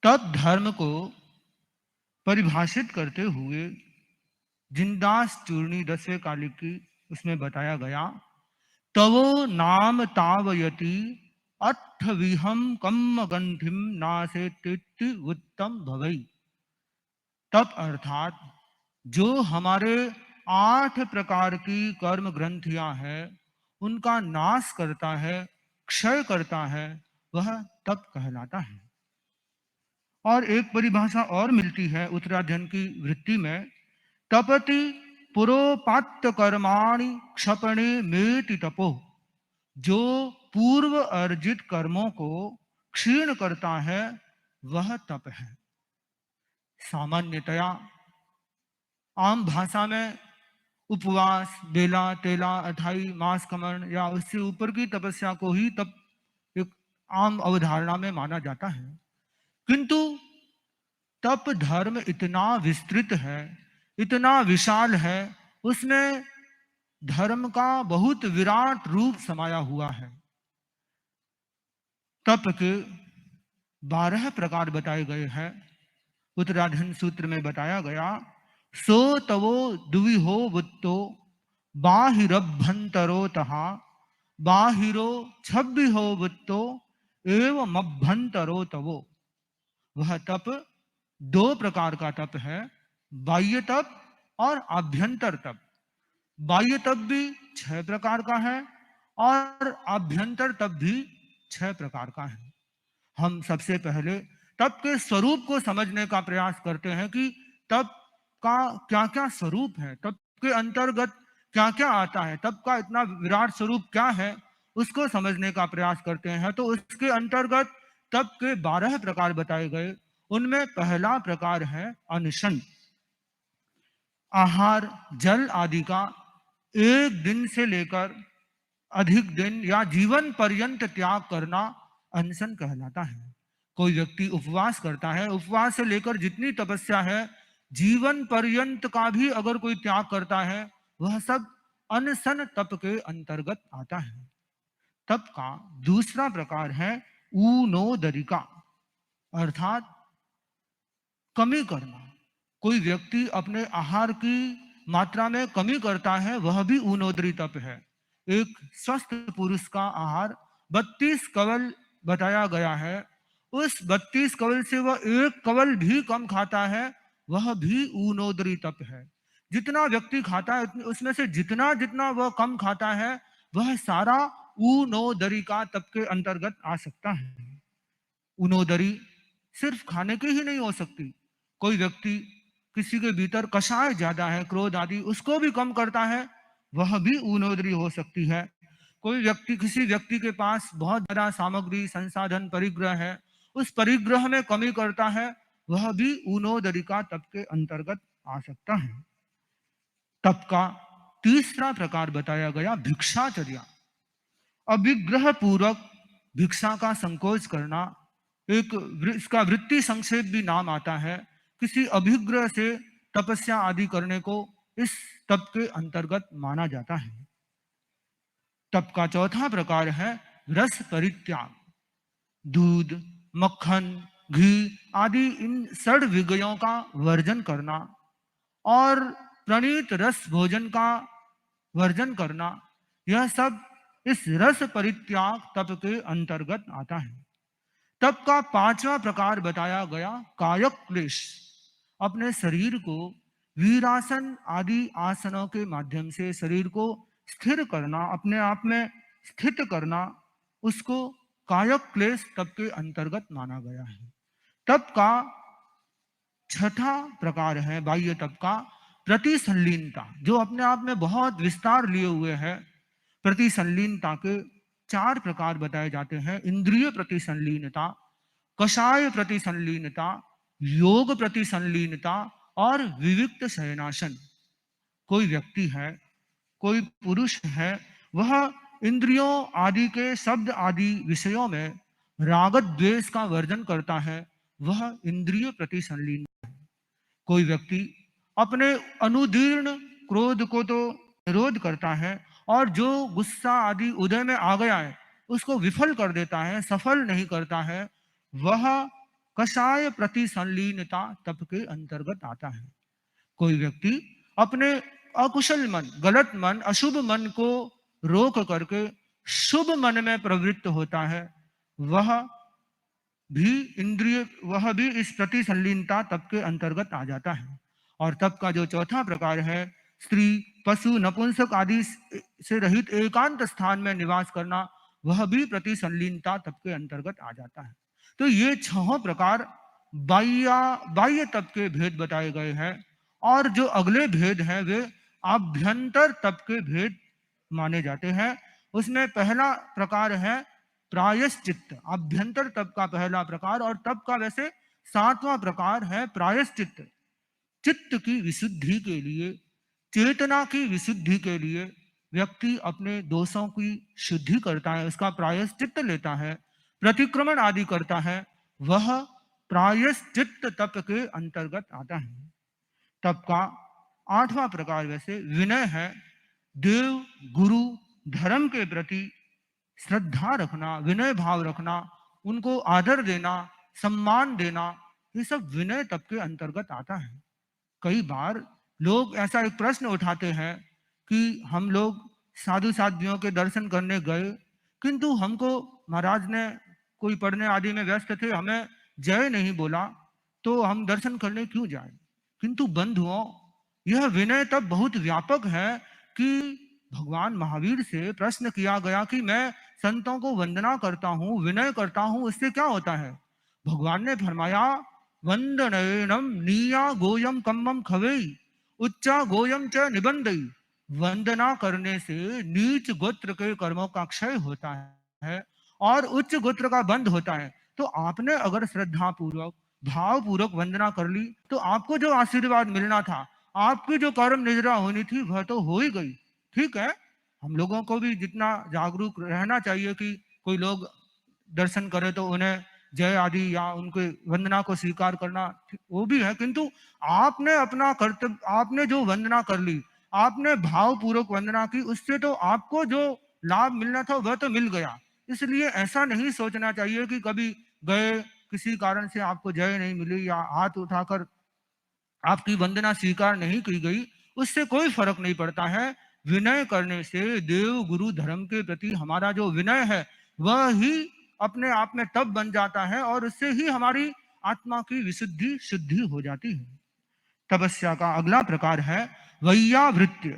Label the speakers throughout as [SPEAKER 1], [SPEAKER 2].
[SPEAKER 1] तब धर्म को परिभाषित करते हुए जिनदास चूर्णी 10वें कालिक की उसमें बताया गया, तवो नाम तावयति अथ विहम कम गंधिम नासे तित्ति उत्तम भवई। तप अर्थात जो हमारे 8 प्रकार की कर्म ग्रंथियां हैं उनका नाश करता है, क्षय करता है, वह तप कहलाता है। और एक परिभाषा और मिलती है उत्तराध्ययन की वृत्ति में, तपति पुरोपात्त कर्माणि क्षपणे मेति तपो। जो पूर्व अर्जित कर्मों को क्षीण करता है वह तप है। सामान्यतया आम भाषा में उपवास, बेला तेला अठाई मास कमन या उससे ऊपर की तपस्या को ही तप एक आम अवधारणा में माना जाता है। किंतु तप धर्म इतना विस्तृत है, इतना विशाल है, उसमें धर्म का बहुत विराट रूप समाया हुआ है। तप के 12 प्रकार बताए गए हैं। उत्तराधन सूत्र में बताया गया, सो तवो दुविहो वुत्तो बाहिरभ्यंतरो तहा बाहिरो छब्बिहो वुत्तो एवं अभ्यंतरो तवो। वह तप 2 प्रकार का तप है, बाह्य तप और आभ्यंतर तप। बाह्य तप भी 6 प्रकार का है और आभ्यंतर तप भी 6 प्रकार का है। हम सबसे पहले तप के स्वरूप को समझने का प्रयास करते हैं कि तप का क्या क्या स्वरूप है, तप के अंतर्गत क्या क्या आता है, तप का इतना विराट स्वरूप क्या है, उसको समझने का प्रयास करते हैं। तो उसके अंतर्गत तप के 12 प्रकार बताए गए। उनमें पहला प्रकार है अनशन। आहार जल आदि का 1 दिन से लेकर अधिक दिन या जीवन पर्यंत त्याग करना अनशन कहलाता है। कोई व्यक्ति उपवास करता है, उपवास से लेकर जितनी तपस्या है जीवन पर्यंत का भी अगर कोई त्याग करता है, वह सब अनशन तप के अंतर्गत आता है। तप का दूसरा प्रकार है ऊनोदरिका, अर्थात कमी करना। कोई व्यक्ति अपने आहार की मात्रा में कमी करता है, वह भी ऊनोदरी तप है। एक स्वस्थ पुरुष का आहार 32 कवल बताया गया है, उस 32 कवल से वह 1 कवल भी कम खाता है, वह भी ऊनोदरी तप है। जितना व्यक्ति खाता है उसमें से जितना जितना वह कम खाता है, वह सारा ऊनोदरी का तप के अंतर्गत आ सकता है। ऊनोदरी सिर्फ खाने की ही नहीं हो सकती। कोई व्यक्ति किसी के भीतर कषाय ज्यादा है, क्रोध आदि, उसको भी कम करता है, वह भी ऊनोदरी हो सकती है। कोई व्यक्ति, किसी व्यक्ति के पास बहुत ज्यादा सामग्री संसाधन परिग्रह है, उस परिग्रह में कमी करता है, वह भी ऊनोदरी का तप के अंतर्गत आ सकता है। तप का तीसरा प्रकार बताया गया भिक्षाचर्या। अभिग्रह पूर्वक भिक्षा का संकोच करना, एक इसका वृत्ति संक्षेप भी नाम आता है। किसी अभिग्रह से तपस्या आदि करने को इस तप के अंतर्गत माना जाता है। तप का चौथा प्रकार है रस परित्याग। दूध, मक्खन, घी आदि इन षड विषयों का वर्जन करना और प्रणीत रस भोजन का वर्जन करना, यह सब इस रस परित्याग तप के अंतर्गत आता है। तप का 5वां प्रकार बताया गया कायक क्लेश। अपने शरीर को वीरासन आदि आसनों के माध्यम से शरीर को स्थिर करना, अपने आप में स्थित करना, उसको कायक क्लेश तप के अंतर्गत माना गया है। तप का 6ठा प्रकार है बाह्य तप का प्रतिसंलीनता, जो अपने आप में बहुत विस्तार लिए हुए है। प्रतिसंलीनता के 4 प्रकार बताए जाते हैं, इंद्रिय प्रतिसंलीनता, कषाय प्रतिसंलीनता, योग प्रतिसंलीनता और विविक्त शयनासन। कोई व्यक्ति है, कोई पुरुष है, वह इंद्रियों आदि के शब्द आदि विषयों में राग द्वेष का वर्जन करता है, वह इंद्रिय प्रतिसंलीन। कोई व्यक्ति अपने अनुदीर्ण क्रोध को तो निरोध करता है और जो गुस्सा आदि उदय में आ गया है उसको विफल कर देता है, सफल नहीं करता है, वह कषाय प्रति संलीनता तप के अंतर्गत आता है। कोई व्यक्ति अपने अकुशल मन, गलत मन, अशुभ मन को रोक करके शुभ मन में प्रवृत्त होता है, वह भी वह भी इस प्रति संलीनता तप के अंतर्गत आ जाता है। और तप का जो चौथा प्रकार है, स्त्री, पशु, नपुंसक आदि से रहित एकांत स्थान में निवास करना, वह भी प्रति संलीनता तप के अंतर्गत आ जाता है। तो ये छह प्रकार बाह्य तप के भेद बताए गए हैं। और जो अगले भेद हैं वे आभ्यंतर तप के भेद माने जाते हैं। उसमें पहला प्रकार है प्रायश्चित्त, आभ्यंतर तप का पहला प्रकार। और तप का वैसे सातवां प्रकार है प्रायश्चित्त। चित्त की विशुद्धि के लिए, चेतना की विशुद्धि के लिए व्यक्ति अपने दोषों की शुद्धि करता है, उसका प्रायश्चित्त लेता है, प्रतिक्रमण आदि करता है, वह प्रायश्चित्त तप के अंतर्गत आता है। तप का आठवां प्रकार वैसे विनय है। देव, गुरु, धर्म के प्रति श्रद्धा रखना, विनय भाव रखना, उनको आदर देना, सम्मान देना, ये सब विनय तप के अंतर्गत आता है। कई बार लोग ऐसा एक प्रश्न उठाते हैं कि हम लोग साधु साध्वियों के दर्शन करने गए, किंतु हमको महाराज ने कोई पढ़ने आदि में व्यस्त थे, हमें जय नहीं बोला, तो हम दर्शन करने क्यों जाए। किंतु बंधुओं, यह विनय तब बहुत व्यापक है कि भगवान महावीर से प्रश्न किया गया कि मैं संतों को वंदना करता हूं, विनय करता हूं, उससे क्या होता है। भगवान ने फरमाया, वंदनयनम नीया गोयम कम्मम खवेई उच्चा गोयम च निबंधई। वंदना करने से नीच गोत्र के कर्मों का क्षय होता है और उच्च गोत्र का बंध होता है। तो आपने अगर श्रद्धा पूर्वक, भाव पूर्वक वंदना कर ली, तो आपको जो आशीर्वाद मिलना था, आपकी जो कर्म निद्रा होनी थी, वह तो हो ही गई। ठीक है, हम लोगों को भी जितना जागरूक रहना चाहिए कि कोई लोग दर्शन करे तो उन्हें जय आदि या उनके वंदना को स्वीकार करना, वो भी है। किंतु आपने अपना कर्तव्य, आपने जो वंदना कर ली, आपने भाव पूर्वक वंदना की, उससे तो आपको जो लाभ मिलना था वह तो मिल गया। इसलिए ऐसा नहीं सोचना चाहिए कि कभी गए, किसी कारण से आपको जय नहीं मिली या हाथ उठाकर आपकी वंदना स्वीकार नहीं की गई, उससे कोई फर्क नहीं पड़ता है। विनय करने से देव, गुरु, धर्म के प्रति हमारा जो विनय है वह ही अपने आप में तब बन जाता है और उससे ही हमारी आत्मा की विशुद्धि, शुद्धि हो जाती है। तपस्या का अगला प्रकार है वैयावृत्य।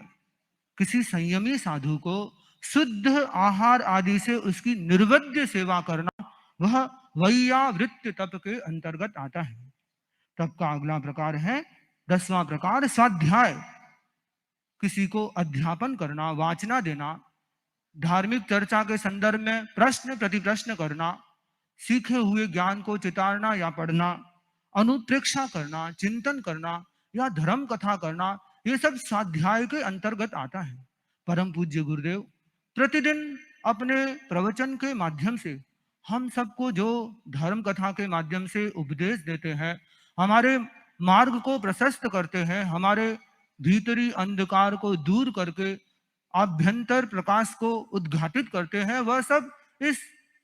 [SPEAKER 1] किसी संयमी साधु को शुद्ध आहार आदि से उसकी निर्वध्य सेवा करना, वह वैयावृत्य तप के अंतर्गत आता है। तप का अगला प्रकार है 10वां प्रकार स्वाध्याय। किसी को अध्यापन करना, वाचना देना, धार्मिक चर्चा के संदर्भ में प्रश्न प्रतिप्रश्न करना, सीखे हुए ज्ञान को चितारना या पढ़ना, अनुप्रेक्षा करना, चिंतन करना या धर्म कथा करना, ये सब स्वाध्याय के अंतर्गत आता है। परम पूज्य गुरुदेव प्रतिदिन अपने प्रवचन के माध्यम से हम सबको जो धर्म कथा के माध्यम से उपदेश देते हैं, हमारे मार्ग को प्रशस्त करते हैं, हमारे भीतरी अंधकार को दूर करके आभ्यंतर प्रकाश को उद्घाटित करते हैं, वह सब इस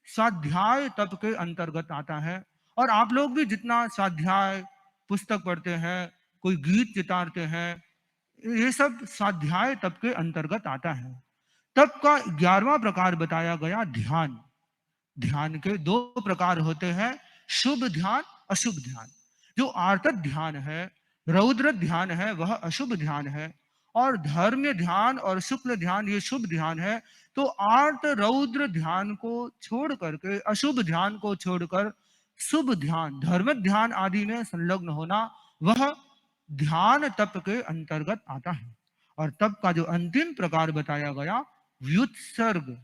[SPEAKER 1] स्वाध्याय तप के अंतर्गत आता है। और आप लोग भी जितना स्वाध्याय पुस्तक पढ़ते हैं, कोई गीत चितारते हैं, ये सब स्वाध्याय तप के अंतर्गत आता है। तप का 11वां प्रकार बताया गया ध्यान। ध्यान के 2 प्रकार होते हैं, शुभ ध्यान, अशुभ ध्यान। जो आर्तक ध्यान है, रौद्र ध्यान है, वह अशुभ ध्यान है। और धर्म ध्यान और शुक्ल ध्यान ये शुभ ध्यान है। तो आर्त रौद्र ध्यान को छोड़ करके, अशुभ ध्यान को छोड़कर शुभ ध्यान, धर्म ध्यान आदि में संलग्न होना, वह ध्यान तप के अंतर्गत आता है। और तप का जो अंतिम प्रकार बताया गया व्युत्सर्ग,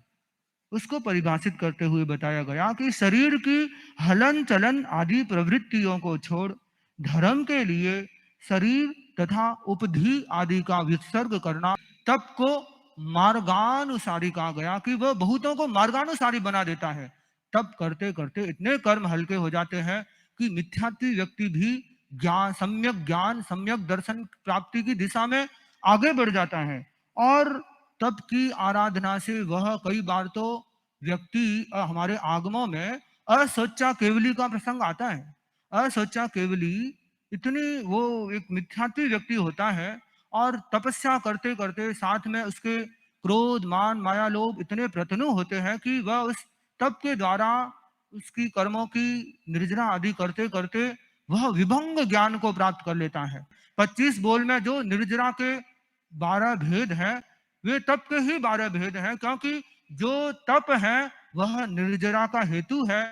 [SPEAKER 1] उसको परिभाषित करते हुए बताया गया कि शरीर की हलन चलन आदि प्रवृत्तियों को छोड़ धर्म के लिए शरीर तथा उपधि आदि का विसर्ग करना। तप को मार्गानुसारी कहा गया कि वह बहुतों को मार्गानुसारी बना देता है। तप करते करते इतने कर्म हल्के हो जाते हैं कि मिथ्यात्वी व्यक्ति भी ज्ञान, सम्यक दर्शन प्राप्ति की दिशा में आगे बढ़ जाता है। और तप की आराधना से वह कई बार तो व्यक्ति हमारे आगमों में असोचा केवली का प्रसंग आता है। असोचा केवली इतनी वो एक मिथ्यात्वी व्यक्ति होता है और तपस्या करते करते साथ में उसके क्रोध मान माया लोभ इतने प्रतनु होते हैं कि वह उस तप के द्वारा उसकी कर्मों की निर्जरा आदि करते करते वह विभंग ज्ञान को प्राप्त कर लेता है। 25 बोल में जो निर्जरा के 12 भेद हैं, वे तप के ही 12 भेद हैं, क्योंकि जो तप है वह निर्जरा का हेतु है।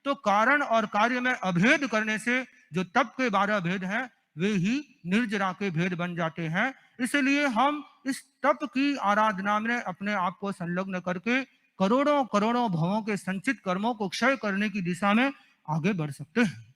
[SPEAKER 1] तो कारण और कार्य में अभेद करने से जो तप के 12 भेद हैं वे ही निर्जरा के भेद बन जाते हैं। इसलिए हम इस तप की आराधना में अपने आप को संलग्न करके करोड़ों करोड़ों भवों के संचित कर्मों को क्षय करने की दिशा में आगे बढ़ सकते हैं।